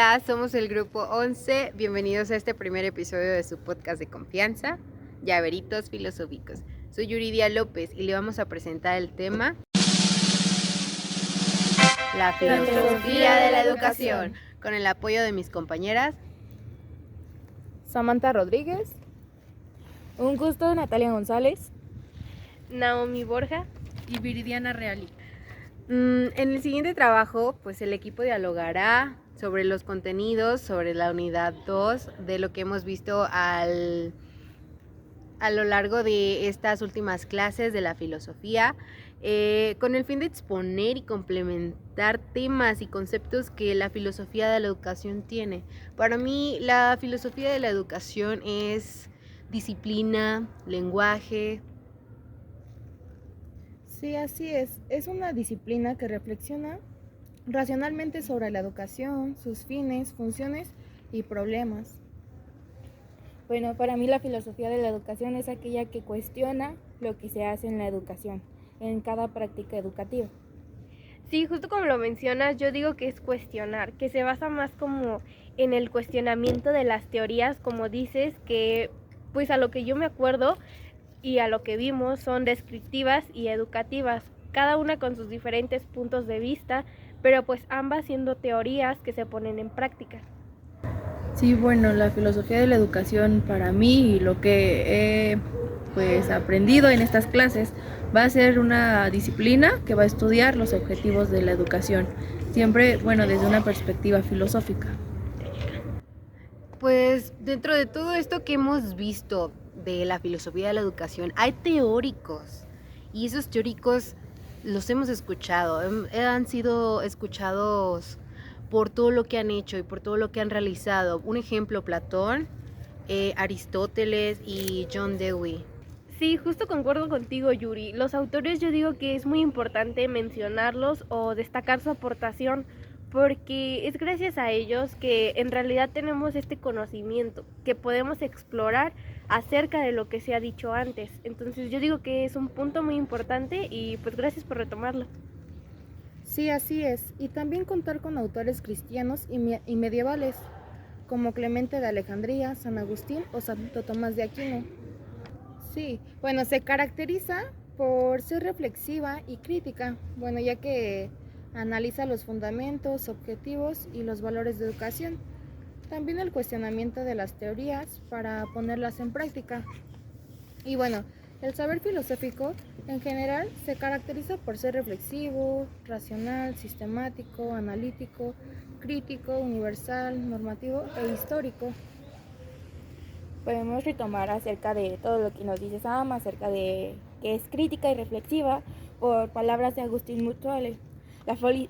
Hola, somos el grupo 11. Bienvenidos a este primer episodio de su podcast de confianza, Llaveritos Filosóficos. Soy Yuridia López y le vamos a presentar el tema La filosofía de la educación, con el apoyo de mis compañeras Samantha Rodríguez. Un gusto, Natalia González. Naomi Borja y Viridiana Reali. En el siguiente trabajo, pues el equipo dialogará sobre los contenidos, sobre la unidad 2, de lo que hemos visto a lo largo de estas últimas clases de la filosofía, con el fin de exponer y complementar temas y conceptos que la filosofía de la educación tiene. Para mí, la filosofía de la educación es disciplina, lenguaje. Sí, así es. Es una disciplina que reflexiona racionalmente sobre la educación, sus fines, funciones y problemas. Bueno, para mí la filosofía de la educación es aquella que cuestiona lo que se hace en la educación, en cada práctica educativa. Sí, justo como lo mencionas, yo digo que es cuestionar, que se basa más como en el cuestionamiento de las teorías, como dices, que pues a lo que yo me acuerdo y a lo que vimos son descriptivas y educativas, cada una con sus diferentes puntos de vista, pero pues ambas siendo teorías que se ponen en práctica. Sí, bueno, la filosofía de la educación para mí y lo que he aprendido en estas clases va a ser una disciplina que va a estudiar los objetivos de la educación, siempre, desde una perspectiva filosófica. Pues dentro de todo esto que hemos visto de la filosofía de la educación, hay teóricos y esos teóricos los hemos escuchado, han sido escuchados por todo lo que han hecho y por todo lo que han realizado. Un ejemplo, Platón, Aristóteles y John Dewey. Sí, justo concuerdo contigo, Yuri. Los autores yo digo que es muy importante mencionarlos o destacar su aportación, porque es gracias a ellos que en realidad tenemos este conocimiento, que podemos explorar acerca de lo que se ha dicho antes. Entonces yo digo que es un punto muy importante y pues gracias por retomarlo. Sí, así es. Y también contar con autores cristianos y medievales, como Clemente de Alejandría, San Agustín o Santo Tomás de Aquino. Sí, bueno, se caracteriza por ser reflexiva y crítica, ya que analiza los fundamentos, objetivos y los valores de educación. También el cuestionamiento de las teorías para ponerlas en práctica. Y bueno, el saber filosófico en general se caracteriza por ser reflexivo, racional, sistemático, analítico, crítico, universal, normativo e histórico. Podemos retomar acerca de todo lo que nos dice Sam, acerca de que es crítica y reflexiva por palabras de Agustín Mutuale.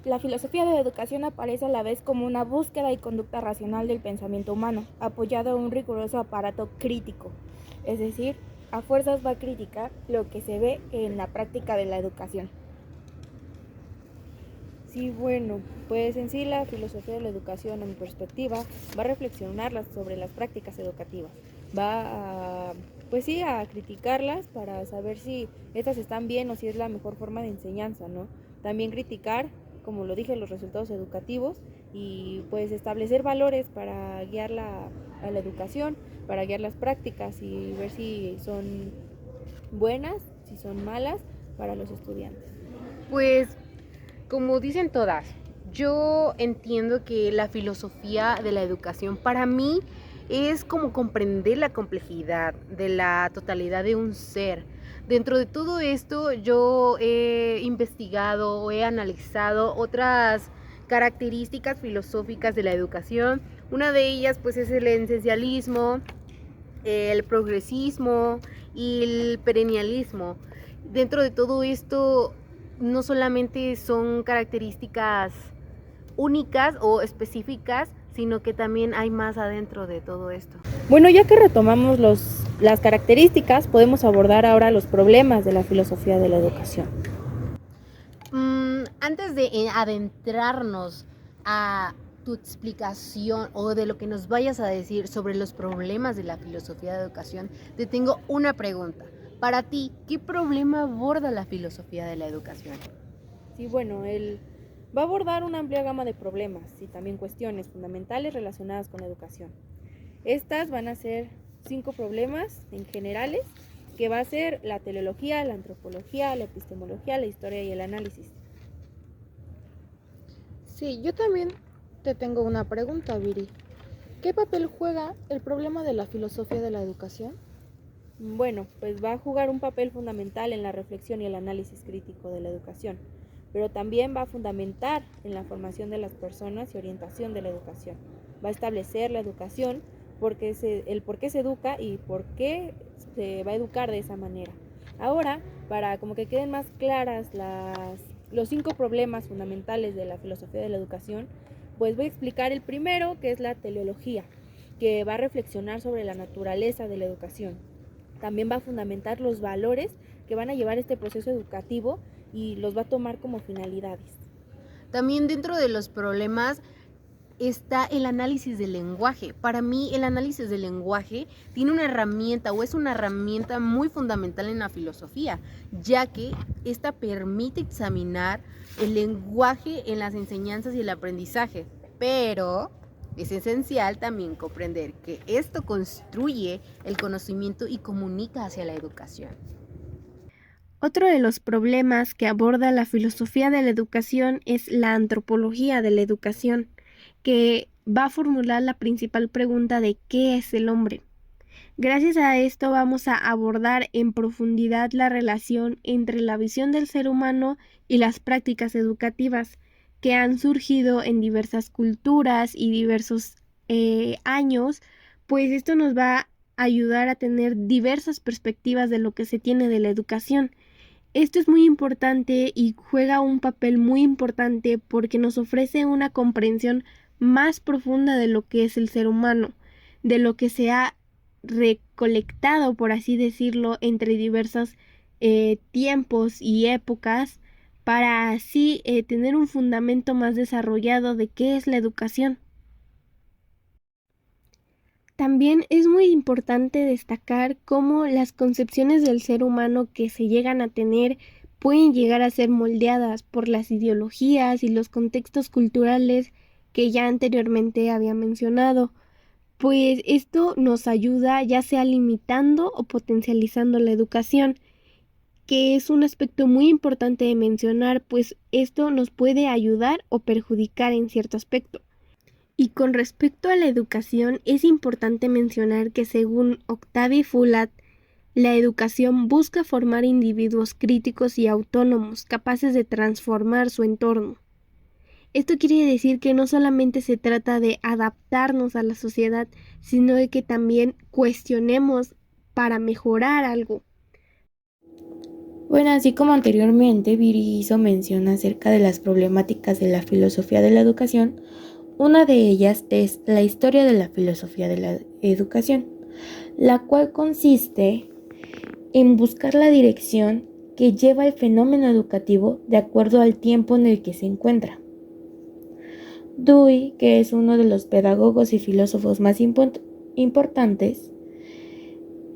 La filosofía de la educación aparece a la vez como una búsqueda y conducta racional del pensamiento humano, apoyado en un riguroso aparato crítico, es decir, a fuerzas va a criticar lo que se ve en la práctica de la educación. Sí, bueno, pues en sí la filosofía de la educación, en mi perspectiva, va a reflexionar sobre las prácticas educativas, va a criticarlas para saber si estas están bien o si es la mejor forma de enseñanza, ¿no? También criticar, como lo dije, los resultados educativos y pues establecer valores para guiar a la educación, para guiar las prácticas y ver si son buenas, si son malas para los estudiantes. Pues como dicen todas, yo entiendo que la filosofía de la educación para mí es como comprender la complejidad de la totalidad de un ser. Dentro de todo esto yo he investigado o he analizado otras características filosóficas de la educación. Una de ellas pues es el esencialismo, el progresismo y el perennialismo. Dentro de todo esto no solamente son características únicas o específicas, sino que también hay más adentro de todo esto. Bueno, ya que retomamos las características, podemos abordar ahora los problemas de la filosofía de la educación. Antes de adentrarnos a tu explicación o de lo que nos vayas a decir sobre los problemas de la filosofía de educación, te tengo una pregunta. Para ti, ¿qué problema aborda la filosofía de la educación? Sí, bueno, Va a abordar una amplia gama de problemas y también cuestiones fundamentales relacionadas con la educación. Estas van a ser 5 problemas en generales, que va a ser la teleología, la antropología, la epistemología, la historia y el análisis. Sí, yo también te tengo una pregunta, Viri. ¿Qué papel juega el problema de la filosofía de la educación? Bueno, pues va a jugar un papel fundamental en la reflexión y el análisis crítico de la educación, pero también va a fundamentar en la formación de las personas y orientación de la educación. Va a establecer la educación, el por qué se educa y por qué se va a educar de esa manera. Ahora, para como que queden más claras los 5 problemas fundamentales de la filosofía de la educación, pues voy a explicar el primero, que es la teleología, que va a reflexionar sobre la naturaleza de la educación. También va a fundamentar los valores que van a llevar este proceso educativo y los va a tomar como finalidades. También dentro de los problemas está el análisis del lenguaje. Para mí, el análisis del lenguaje tiene una herramienta o es una herramienta muy fundamental en la filosofía, ya que esta permite examinar el lenguaje en las enseñanzas y el aprendizaje, pero es esencial también comprender que esto construye el conocimiento y comunica hacia la educación. Otro de los problemas que aborda la filosofía de la educación es la antropología de la educación, que va a formular la principal pregunta de ¿qué es el hombre? Gracias a esto vamos a abordar en profundidad la relación entre la visión del ser humano y las prácticas educativas que han surgido en diversas culturas y diversos años, pues esto nos va a ayudar a tener diversas perspectivas de lo que se tiene de la educación. Esto es muy importante y juega un papel muy importante porque nos ofrece una comprensión más profunda de lo que es el ser humano, de lo que se ha recolectado, por así decirlo, entre diversos tiempos y épocas, para así tener un fundamento más desarrollado de qué es la educación. También es muy importante destacar cómo las concepciones del ser humano que se llegan a tener pueden llegar a ser moldeadas por las ideologías y los contextos culturales que ya anteriormente había mencionado, pues esto nos ayuda ya sea limitando o potencializando la educación, que es un aspecto muy importante de mencionar, pues esto nos puede ayudar o perjudicar en cierto aspecto. Y con respecto a la educación, es importante mencionar que según Octavie Fulat, la educación busca formar individuos críticos y autónomos, capaces de transformar su entorno. Esto quiere decir que no solamente se trata de adaptarnos a la sociedad, sino de que también cuestionemos para mejorar algo. Bueno, así como anteriormente Viri hizo mención acerca de las problemáticas de la filosofía de la educación, una de ellas es la historia de la filosofía de la educación, la cual consiste en buscar la dirección que lleva el fenómeno educativo de acuerdo al tiempo en el que se encuentra. Dewey, que es uno de los pedagogos y filósofos más importantes,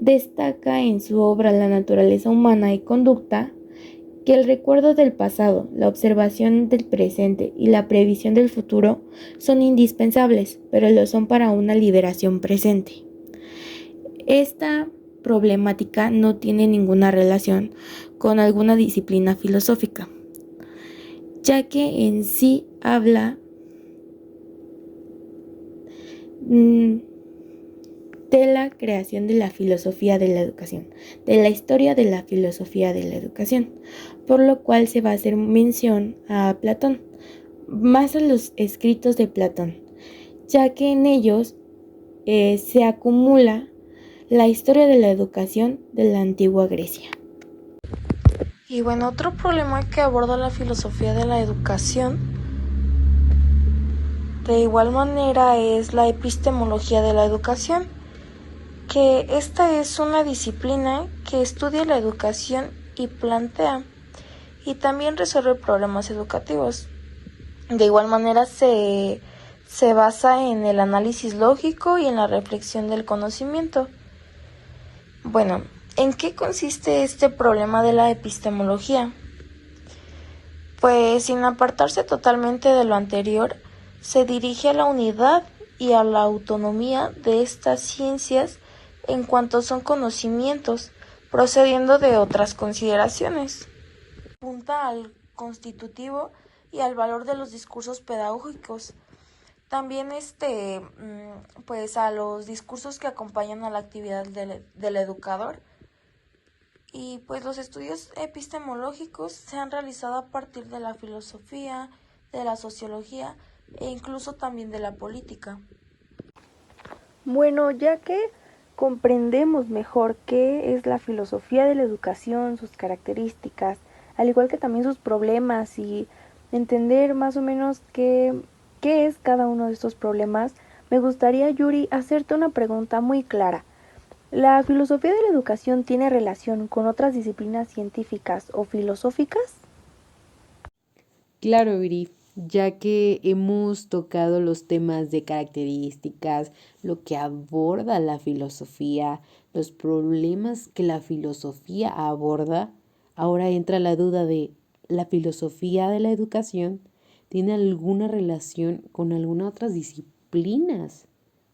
destaca en su obra La naturaleza humana y conducta que el recuerdo del pasado, la observación del presente y la previsión del futuro son indispensables, pero lo son para una liberación presente. Esta problemática no tiene ninguna relación con alguna disciplina filosófica, ya que en sí habla de la creación de la filosofía de la educación, de la historia de la filosofía de la educación, por lo cual se va a hacer mención a Platón, más a los escritos de Platón, ya que en ellos se acumula la historia de la educación de la antigua Grecia. Y bueno, otro problema que aborda la filosofía de la educación de igual manera es la epistemología de la educación, que esta es una disciplina que estudia la educación y plantea y también resuelve problemas educativos. De igual manera se basa en el análisis lógico y en la reflexión del conocimiento. Bueno, ¿en qué consiste este problema de la epistemología? pues sin apartarse totalmente de lo anterior, se dirige a la unidad y a la autonomía de estas ciencias en cuanto son conocimientos, procediendo de otras consideraciones. Apunta al constitutivo y al valor de los discursos pedagógicos. También pues a los discursos que acompañan a la actividad del educador. Y pues los estudios epistemológicos se han realizado a partir de la filosofía, de la sociología e incluso también de la política. Bueno, ya que comprendemos mejor qué es la filosofía de la educación, sus características, al igual que también sus problemas y entender más o menos qué es cada uno de estos problemas, me gustaría, Yuri, hacerte una pregunta muy clara. ¿La filosofía de la educación tiene relación con otras disciplinas científicas o filosóficas? Claro, Viri, ya que hemos tocado los temas de características, lo que aborda la filosofía, los problemas que la filosofía aborda, ahora entra la duda de ¿la filosofía de la educación tiene alguna relación con algunas otras disciplinas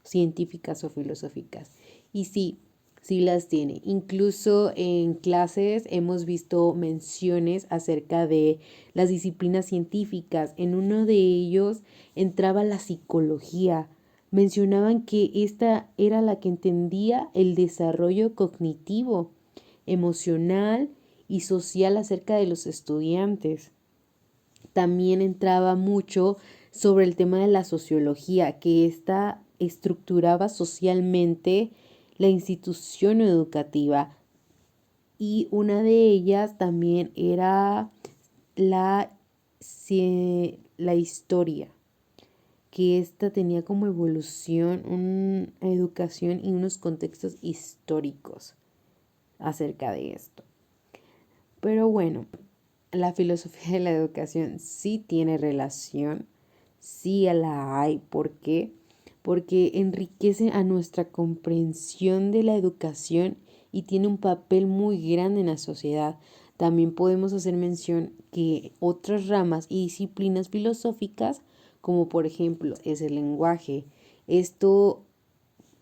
científicas o filosóficas? Y sí, sí las tiene. Incluso en clases hemos visto menciones acerca de las disciplinas científicas. En uno de ellos entraba la psicología. Mencionaban que esta era la que entendía el desarrollo cognitivo, emocional y social acerca de los estudiantes. También entraba mucho sobre el tema de la sociología, que ésta estructuraba socialmente la institución educativa, y una de ellas también era la historia, que ésta tenía como evolución una educación y unos contextos históricos acerca de esto. Pero bueno, la filosofía de la educación sí tiene relación, sí la hay. ¿Por qué? Porque enriquece a nuestra comprensión de la educación y tiene un papel muy grande en la sociedad. También podemos hacer mención que otras ramas y disciplinas filosóficas, como por ejemplo es el lenguaje, esto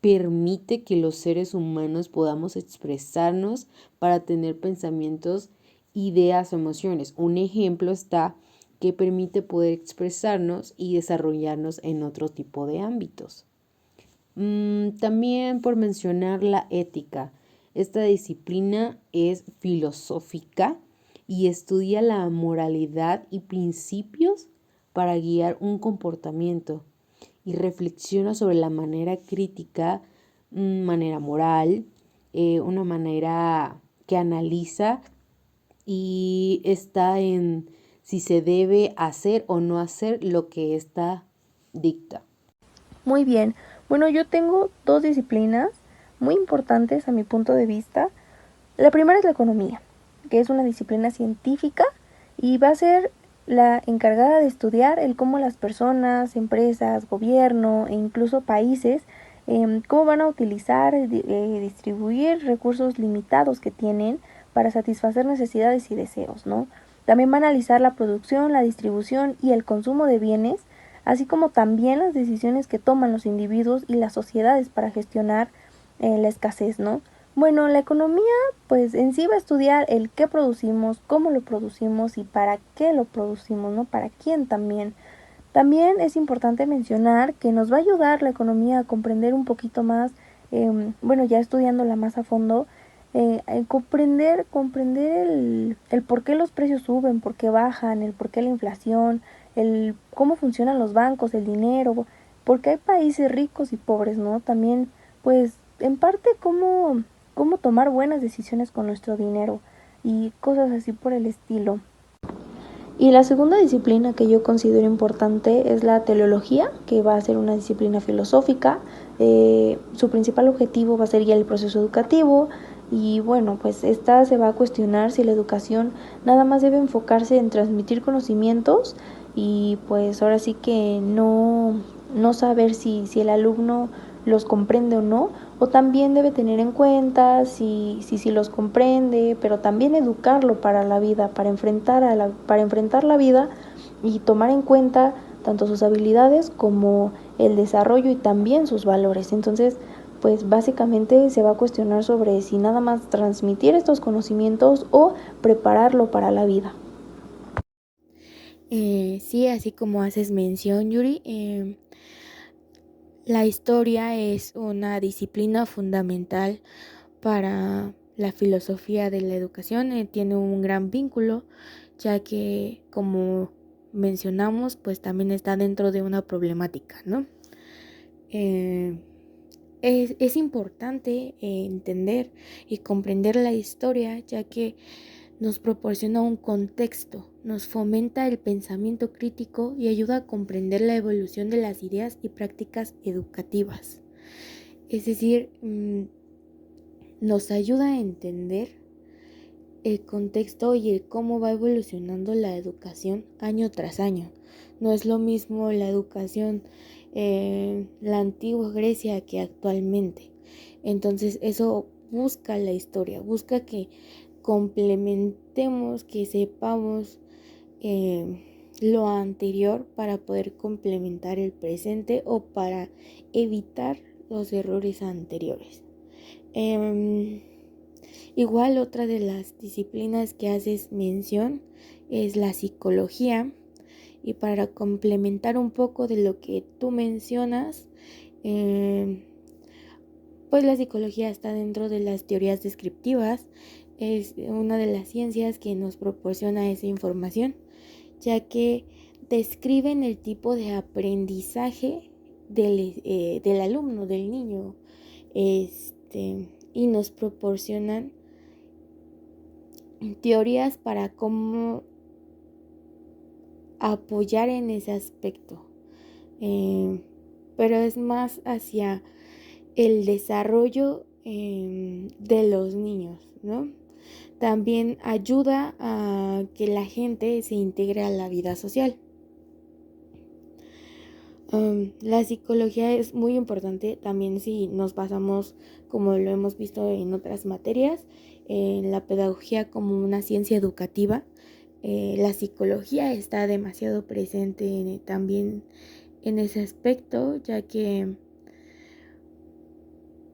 permite que los seres humanos podamos expresarnos para tener pensamientos, ideas o emociones. Un ejemplo está que permite poder expresarnos y desarrollarnos en otro tipo de ámbitos. También por mencionar la ética. Esta disciplina es filosófica y estudia la moralidad y principios para guiar un comportamiento y reflexiona sobre la manera crítica, manera moral, una manera que analiza y está en si se debe hacer o no hacer lo que ésta dicta. Muy bien. Bueno, yo tengo dos disciplinas muy importantes a mi punto de vista. La primera es la economía, que es una disciplina científica y va a ser la encargada de estudiar el cómo las personas, empresas, gobierno e incluso países, cómo van a utilizar, distribuir recursos limitados que tienen para satisfacer necesidades y deseos, ¿no? También va a analizar la producción, la distribución y el consumo de bienes, así como también las decisiones que toman los individuos y las sociedades para gestionar la escasez, ¿no? Bueno, la economía pues en sí va a estudiar el qué producimos, cómo lo producimos y para qué lo producimos, ¿no? Para quién también. También es importante mencionar que nos va a ayudar la economía a comprender un poquito más, bueno, ya estudiándola más a fondo, comprender el por qué los precios suben, por qué bajan, el por qué la inflación, el cómo funcionan los bancos, el dinero, porque hay países ricos y pobres, ¿no? También, pues, en parte cómo tomar buenas decisiones con nuestro dinero y cosas así por el estilo. Y la segunda disciplina que yo considero importante es la teleología, que va a ser una disciplina filosófica. Su principal objetivo va a ser guiar el proceso educativo y bueno, pues esta se va a cuestionar si la educación nada más debe enfocarse en transmitir conocimientos y pues ahora sí que no saber si el alumno los comprende o no o también debe tener en cuenta si los comprende, pero también educarlo para la vida, para enfrentar la vida y tomar en cuenta tanto sus habilidades como el desarrollo y también sus valores. Entonces, pues básicamente se va a cuestionar sobre si nada más transmitir estos conocimientos o prepararlo para la vida. Sí, así como haces mención, Yuri, la historia es una disciplina fundamental para la filosofía de la educación. Tiene un gran vínculo, ya que, como mencionamos, pues también está dentro de una problemática, ¿no? Es importante entender y comprender la historia, ya que nos proporciona un contexto, nos fomenta el pensamiento crítico y ayuda a comprender la evolución de las ideas y prácticas educativas. Es decir, nos ayuda a entender el contexto y el cómo va evolucionando la educación año tras año. No es lo mismo la educación en la antigua Grecia que actualmente. Entonces eso busca la historia, busca que complementemos, que sepamos lo anterior para poder complementar el presente o para evitar los errores anteriores. Igual otra de las disciplinas que haces mención es la psicología, y para complementar un poco de lo que tú mencionas, pues la psicología está dentro de las teorías descriptivas. Es una de las ciencias que nos proporciona esa información, ya que describen el tipo de aprendizaje del alumno, del niño, y nos proporcionan teorías para cómo apoyar en ese aspecto, pero es más hacia el desarrollo de los niños, ¿no? También ayuda a que la gente se integre a la vida social. La psicología es muy importante también si nos basamos, como lo hemos visto en otras materias, en la pedagogía como una ciencia educativa. La psicología está demasiado presente también en ese aspecto, ya que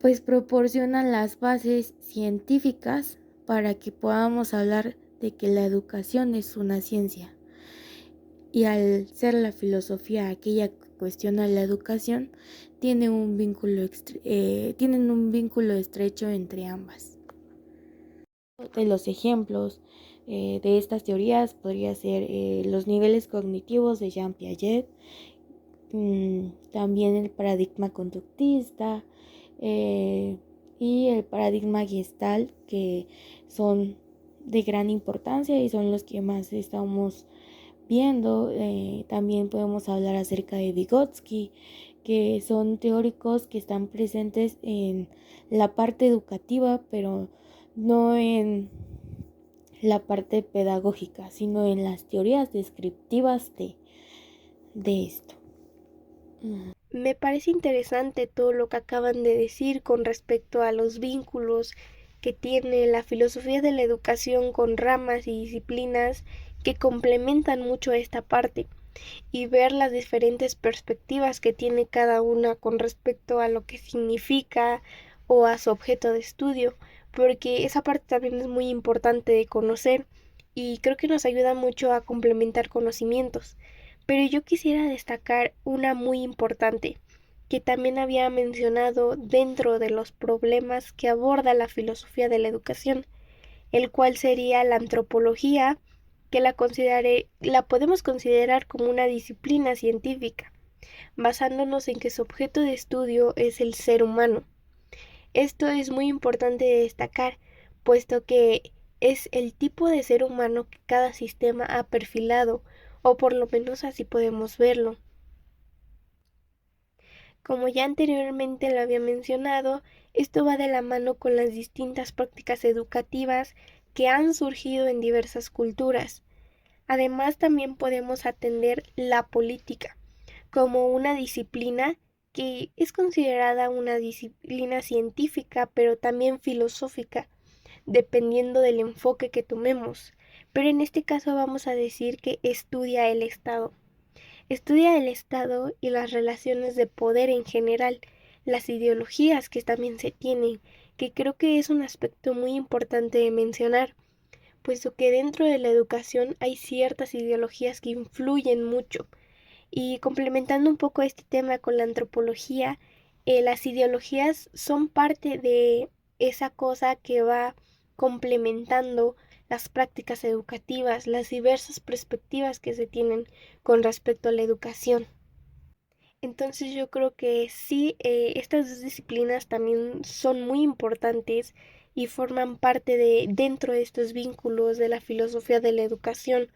pues proporcionan las bases científicas para que podamos hablar de que la educación es una ciencia. Y al ser la filosofía aquella que cuestiona la educación, tienen un vínculo estrecho entre ambas. De los ejemplos de estas teorías podría ser los niveles cognitivos de Jean Piaget, también el paradigma conductista y el paradigma Gestalt, que son de gran importancia y son los que más estamos viendo. También podemos hablar acerca de Vygotsky, que son teóricos que están presentes en la parte educativa, pero no en la parte pedagógica, sino en las teorías descriptivas de esto. Me parece interesante todo lo que acaban de decir con respecto a los vínculos que tiene la filosofía de la educación con ramas y disciplinas que complementan mucho esta parte, y ver las diferentes perspectivas que tiene cada una con respecto a lo que significa o a su objeto de estudio, porque esa parte también es muy importante de conocer y creo que nos ayuda mucho a complementar conocimientos. Pero yo quisiera destacar una muy importante que también había mencionado dentro de los problemas que aborda la filosofía de la educación, el cual sería la antropología, que la podemos considerar como una disciplina científica, basándonos en que su objeto de estudio es el ser humano. Esto es muy importante de destacar, puesto que es el tipo de ser humano que cada sistema ha perfilado, o por lo menos así podemos verlo. Como ya anteriormente lo había mencionado, esto va de la mano con las distintas prácticas educativas que han surgido en diversas culturas. Además, también podemos atender la política como una disciplina que es considerada una disciplina científica, pero también filosófica, dependiendo del enfoque que tomemos. Pero en este caso vamos a decir que estudia el Estado. Estudia el Estado y las relaciones de poder en general, las ideologías que también se tienen, que creo que es un aspecto muy importante de mencionar, puesto que dentro de la educación hay ciertas ideologías que influyen mucho. Y complementando un poco este tema con la antropología, las ideologías son parte de esa cosa que va complementando las prácticas educativas, las diversas perspectivas que se tienen con respecto a la educación. Entonces yo creo que sí, estas dos disciplinas también son muy importantes y forman parte de dentro de estos vínculos de la filosofía de la educación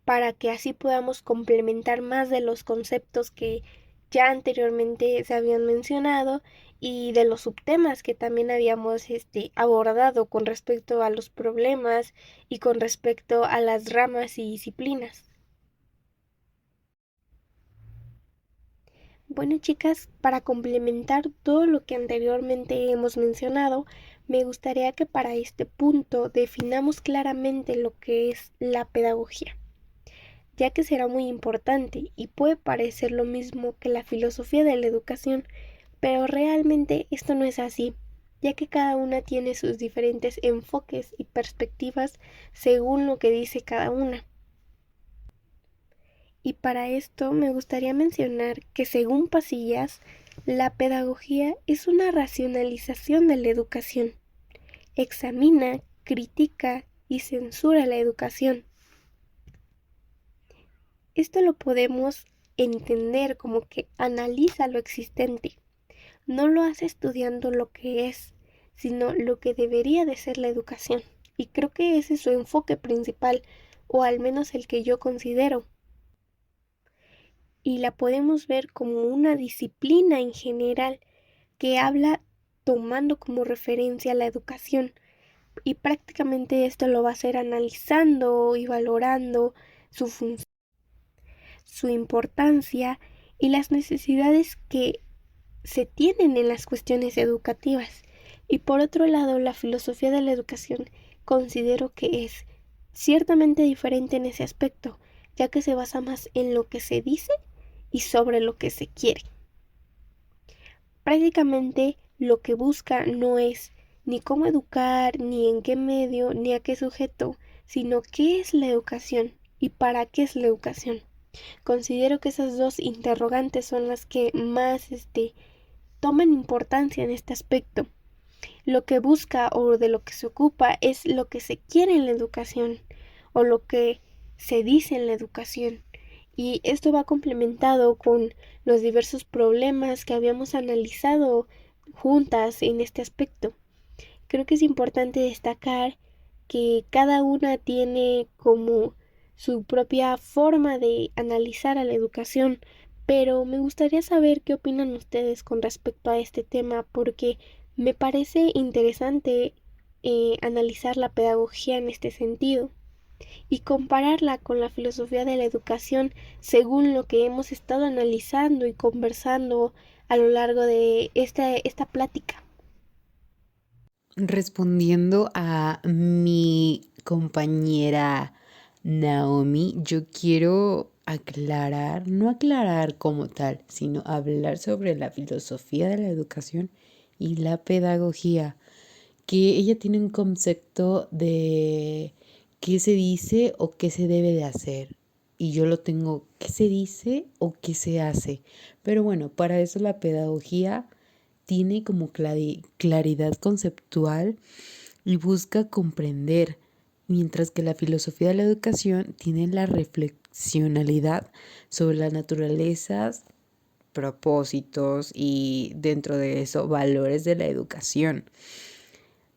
para que así podamos complementar más de los conceptos que ya anteriormente se habían mencionado y de los subtemas que también habíamos abordado con respecto a los problemas y con respecto a las ramas y disciplinas. Bueno, chicas, para complementar todo lo que anteriormente hemos mencionado, me gustaría que para este punto definamos claramente lo que es la pedagogía, ya que será muy importante y puede parecer lo mismo que la filosofía de la educación, pero realmente esto no es así, ya que cada una tiene sus diferentes enfoques y perspectivas según lo que dice cada una. Y para esto me gustaría mencionar que según Pasillas, la pedagogía es una racionalización de la educación. Examina, critica y censura la educación. Esto lo podemos entender como que analiza lo existente. No lo hace estudiando lo que es, sino lo que debería de ser la educación. Y creo que ese es su enfoque principal, o al menos el que yo considero. Y la podemos ver como una disciplina en general que habla tomando como referencia la educación. Y prácticamente esto lo va a hacer analizando y valorando su función, su importancia y las necesidades que se tienen en las cuestiones educativas. Y por otro lado, la filosofía de la educación considero que es ciertamente diferente en ese aspecto, ya que se basa más en lo que se dice y sobre lo que se quiere. Prácticamente lo que busca no es ni cómo educar, ni en qué medio, ni a qué sujeto, sino qué es la educación y para qué es la educación. Considero que esas dos interrogantes son las que más toman importancia en este aspecto. Lo que busca o de lo que se ocupa es lo que se quiere en la educación o lo que se dice en la educación. Y esto va complementado con los diversos problemas que habíamos analizado juntas en este aspecto. Creo que es importante destacar que cada una tiene como su propia forma de analizar a la educación, pero me gustaría saber qué opinan ustedes con respecto a este tema, porque me parece interesante analizar la pedagogía en este sentido y compararla con la filosofía de la educación según lo que hemos estado analizando y conversando a lo largo de esta plática. Respondiendo a mi compañera Naomi, yo quiero aclarar, no aclarar como tal, sino hablar sobre la filosofía de la educación y la pedagogía, que ella tiene un concepto de qué se dice o qué se debe de hacer. Y yo lo tengo, qué se dice o qué se hace. Pero bueno, para eso la pedagogía tiene como claridad conceptual y busca comprender, mientras que la filosofía de la educación tiene la reflexionalidad sobre las naturalezas, propósitos y dentro de eso valores de la educación.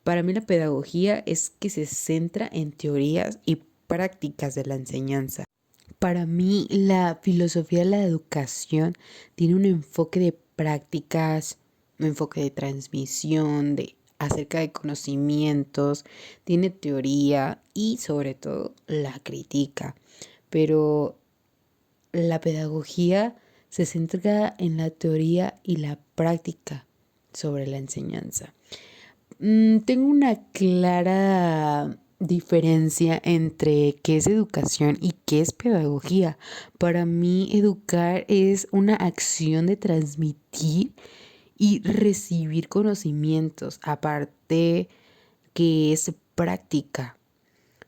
Para mí la pedagogía es que se centra en teorías y prácticas de la enseñanza. Para mí la filosofía de la educación tiene un enfoque de prácticas, un enfoque de transmisión, de acerca de conocimientos, tiene teoría y sobre todo la crítica. Pero la pedagogía se centra en la teoría y la práctica sobre la enseñanza. Tengo una clara diferencia entre qué es educación y qué es pedagogía. Para mí, educar es una acción de transmitir y recibir conocimientos, aparte que es práctica.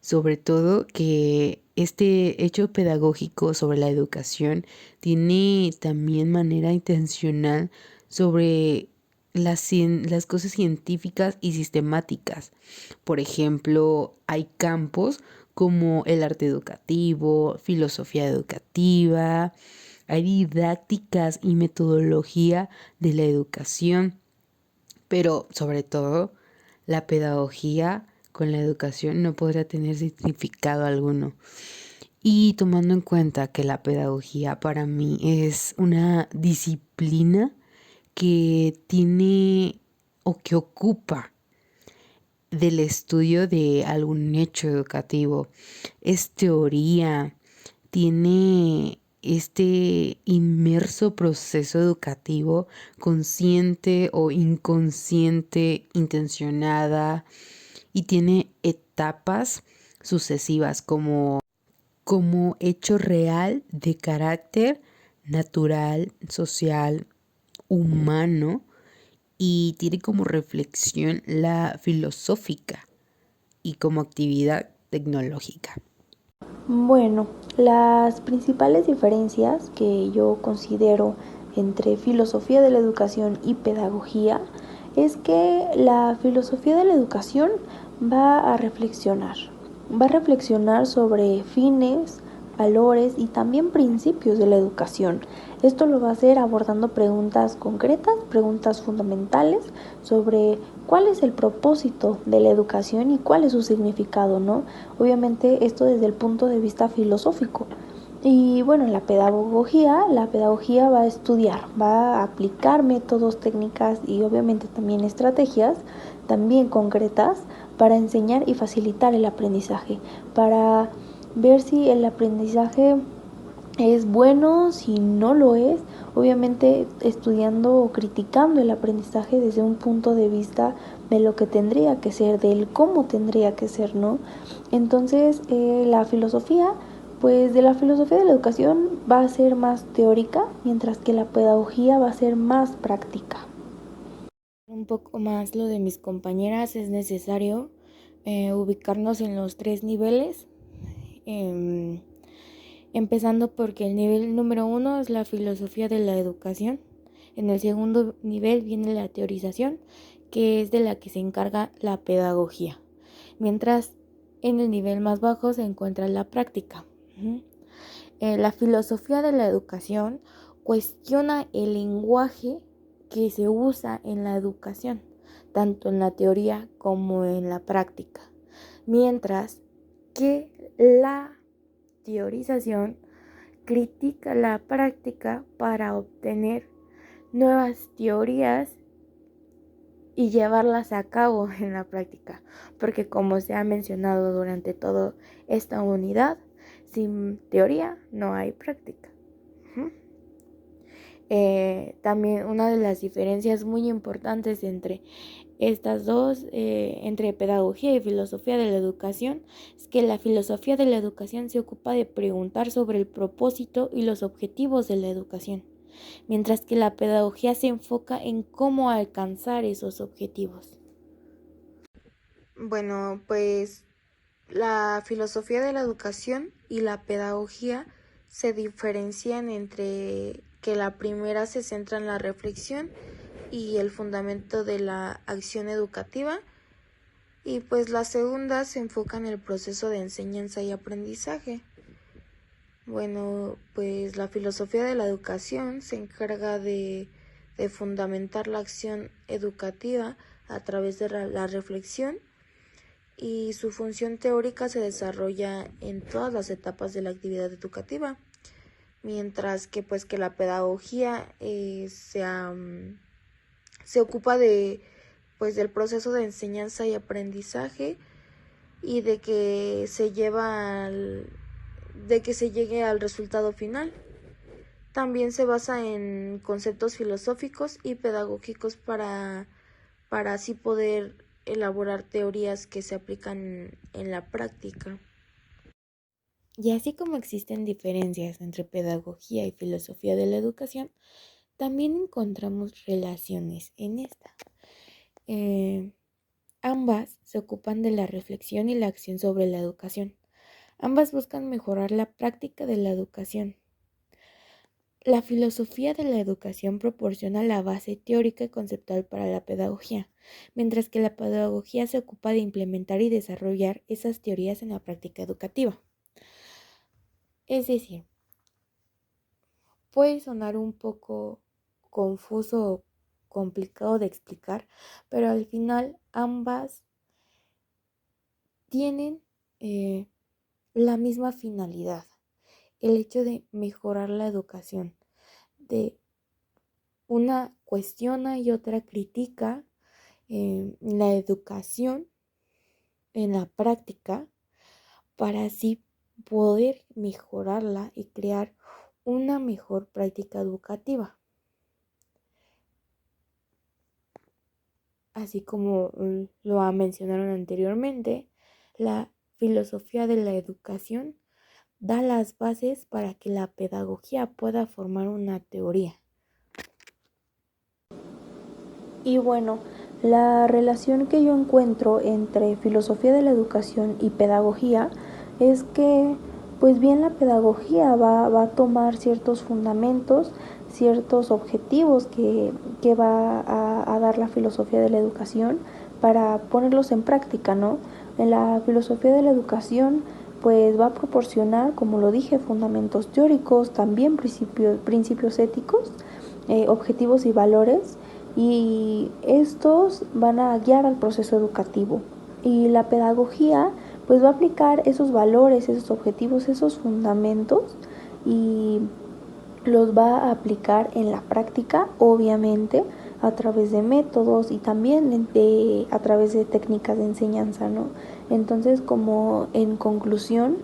Sobre todo que este hecho pedagógico sobre la educación tiene también manera intencional sobre las cosas científicas y sistemáticas. Por ejemplo, hay campos como el arte educativo, filosofía educativa, hay didácticas y metodología de la educación, pero sobre todo la pedagogía con la educación no podrá tener significado alguno. Y tomando en cuenta que la pedagogía para mí es una disciplina que tiene o que ocupa del estudio de algún hecho educativo, es teoría, tiene este inmerso proceso educativo consciente o inconsciente, intencionada, y tiene etapas sucesivas como hecho real de carácter natural, social, humano, y tiene como reflexión la filosófica y como actividad tecnológica. Bueno, las principales diferencias que yo considero entre filosofía de la educación y pedagogía es que la filosofía de la educación va a reflexionar sobre fines, valores y también principios de la educación. Esto lo va a hacer abordando preguntas concretas, preguntas fundamentales sobre cuál es el propósito de la educación y cuál es su significado, ¿no? Obviamente esto desde el punto de vista filosófico. Y bueno, la pedagogía va a estudiar, va a aplicar métodos, técnicas y obviamente también estrategias, también concretas, para enseñar y facilitar el aprendizaje, para ver si el aprendizaje es bueno, si no lo es, obviamente estudiando o criticando el aprendizaje desde un punto de vista de lo que tendría que ser, del cómo tendría que ser, ¿no? Entonces, la filosofía de la educación va a ser más teórica, mientras que la pedagogía va a ser más práctica. Un poco más lo de mis compañeras, es necesario ubicarnos en los 3 niveles, empezando porque el nivel número 1 es la filosofía de la educación. En el segundo nivel viene la teorización, que es de la que se encarga la pedagogía, mientras en el nivel más bajo se encuentra la práctica. La filosofía de la educación cuestiona el lenguaje que se usa en la educación, tanto en la teoría como en la práctica, mientras que la teorización critica la práctica para obtener nuevas teorías y llevarlas a cabo en la práctica, porque como se ha mencionado durante toda esta unidad, sin teoría no hay práctica. También una de las diferencias muy importantes entre estas dos, entre pedagogía y filosofía de la educación, es que la filosofía de la educación se ocupa de preguntar sobre el propósito y los objetivos de la educación, mientras que la pedagogía se enfoca en cómo alcanzar esos objetivos. Bueno, pues la filosofía de la educación y la pedagogía se diferencian entre que la primera se centra en la reflexión y el fundamento de la acción educativa, y pues la segunda se enfoca en el proceso de enseñanza y aprendizaje. Bueno, pues la filosofía de la educación se encarga de fundamentar la acción educativa a través de la reflexión, y su función teórica se desarrolla en todas las etapas de la actividad educativa, mientras que pues que la pedagogía se ocupa de pues del proceso de enseñanza y aprendizaje, y de que se llegue al resultado final. También se basa en conceptos filosóficos y pedagógicos para así poder elaborar teorías que se aplican en la práctica. Y así como existen diferencias entre pedagogía y filosofía de la educación, también encontramos relaciones en esta. Ambas se ocupan de la reflexión y la acción sobre la educación. Ambas buscan mejorar la práctica de la educación. La filosofía de la educación proporciona la base teórica y conceptual para la pedagogía, mientras que la pedagogía se ocupa de implementar y desarrollar esas teorías en la práctica educativa. Es decir, puede sonar un poco confuso o complicado de explicar, pero al final ambas tienen la misma finalidad, el hecho de mejorar la educación, de una cuestiona y otra critica la educación en la práctica para así poder mejorarla y crear una mejor práctica educativa. Así como lo mencionaron anteriormente, la filosofía de la educación da las bases para que la pedagogía pueda formar una teoría. Y bueno, la relación que yo encuentro entre filosofía de la educación y pedagogía es que, pues bien, la pedagogía va a tomar ciertos fundamentos, ciertos objetivos que va a dar la filosofía de la educación para ponerlos en práctica, ¿no? En la filosofía de la educación, pues va a proporcionar, como lo dije, fundamentos teóricos, también principios éticos, objetivos y valores, y estos van a guiar al proceso educativo. Y la pedagogía pues va a aplicar esos valores, esos objetivos, esos fundamentos y los va a aplicar en la práctica, obviamente, a través de métodos y también a través de técnicas de enseñanza, ¿no? Entonces, como en conclusión,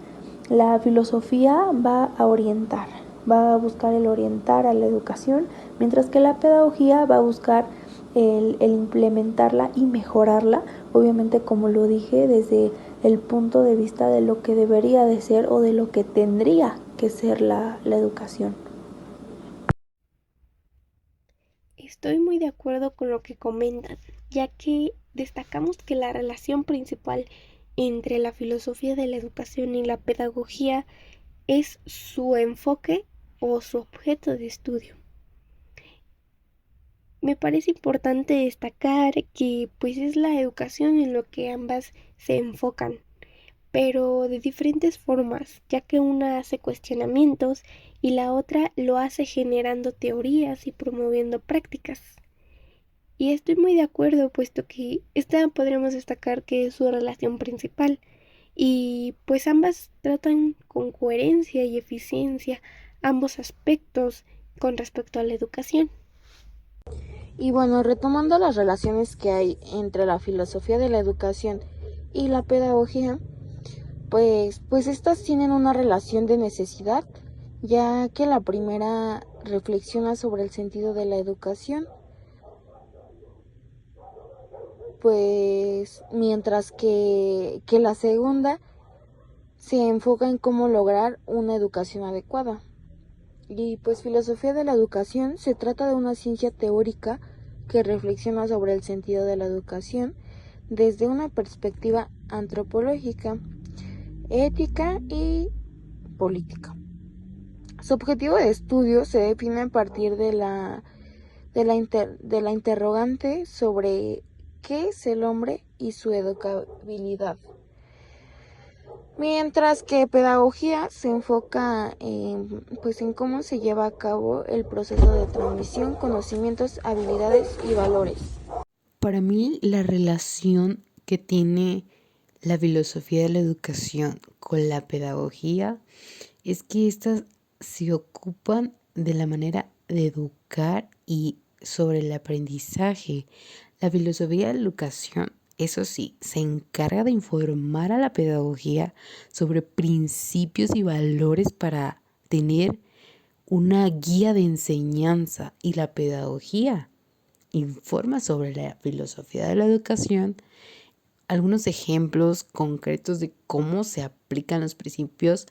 la filosofía va a orientar, va a buscar el orientar a la educación, mientras que la pedagogía va a buscar el implementarla y mejorarla, obviamente como lo dije, desde el punto de vista de lo que debería de ser o de lo que tendría que ser la educación. Estoy muy de acuerdo con lo que comentan, ya que destacamos que la relación principal entre la filosofía de la educación y la pedagogía es su enfoque o su objeto de estudio. Me parece importante destacar que pues es la educación en lo que ambas se enfocan, pero de diferentes formas, ya que una hace cuestionamientos y la otra lo hace generando teorías y promoviendo prácticas. Y estoy muy de acuerdo, puesto que esta podremos destacar que es su relación principal, y pues ambas tratan con coherencia y eficiencia ambos aspectos con respecto a la educación. Y bueno, retomando las relaciones que hay entre la filosofía de la educación y la pedagogía, pues estas tienen una relación de necesidad, ya que la primera reflexiona sobre el sentido de la educación, pues mientras que la segunda se enfoca en cómo lograr una educación adecuada. Y pues filosofía de la educación se trata de una ciencia teórica que reflexiona sobre el sentido de la educación desde una perspectiva antropológica, ética y política. Su objetivo de estudio se define a partir de la interrogante sobre qué es el hombre y su educabilidad. Mientras que pedagogía se enfoca en cómo se lleva a cabo el proceso de transmisión, conocimientos, habilidades y valores. Para mí, la relación que tiene la filosofía de la educación con la pedagogía es que éstas se ocupan de la manera de educar y sobre el aprendizaje. La filosofía de la educación, eso sí, se encarga de informar a la pedagogía sobre principios y valores para tener una guía de enseñanza y la pedagogía informa sobre la filosofía de la educación, algunos ejemplos concretos de cómo se aplican los principios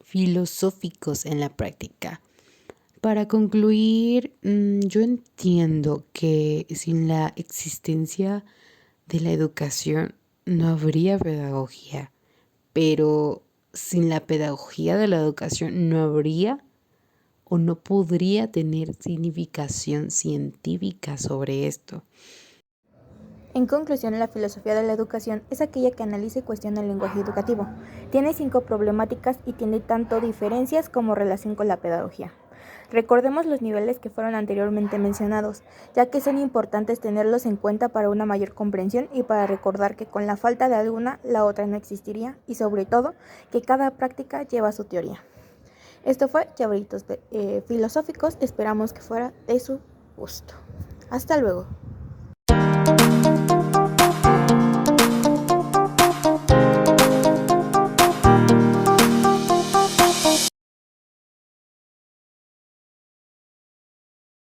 filosóficos en la práctica. Para concluir, yo entiendo que sin la existencia de la educación no habría pedagogía, pero sin la pedagogía de la educación no habría o no podría tener significación científica sobre esto. En conclusión, la filosofía de la educación es aquella que analiza y cuestiona el lenguaje educativo. Tiene 5 problemáticas y tiene tanto diferencias como relación con la pedagogía. Recordemos los niveles que fueron anteriormente mencionados, ya que son importantes tenerlos en cuenta para una mayor comprensión y para recordar que con la falta de alguna, la otra no existiría y sobre todo, que cada práctica lleva su teoría. Esto fue Llaveritos Filosóficos, esperamos que fuera de su gusto. Hasta luego.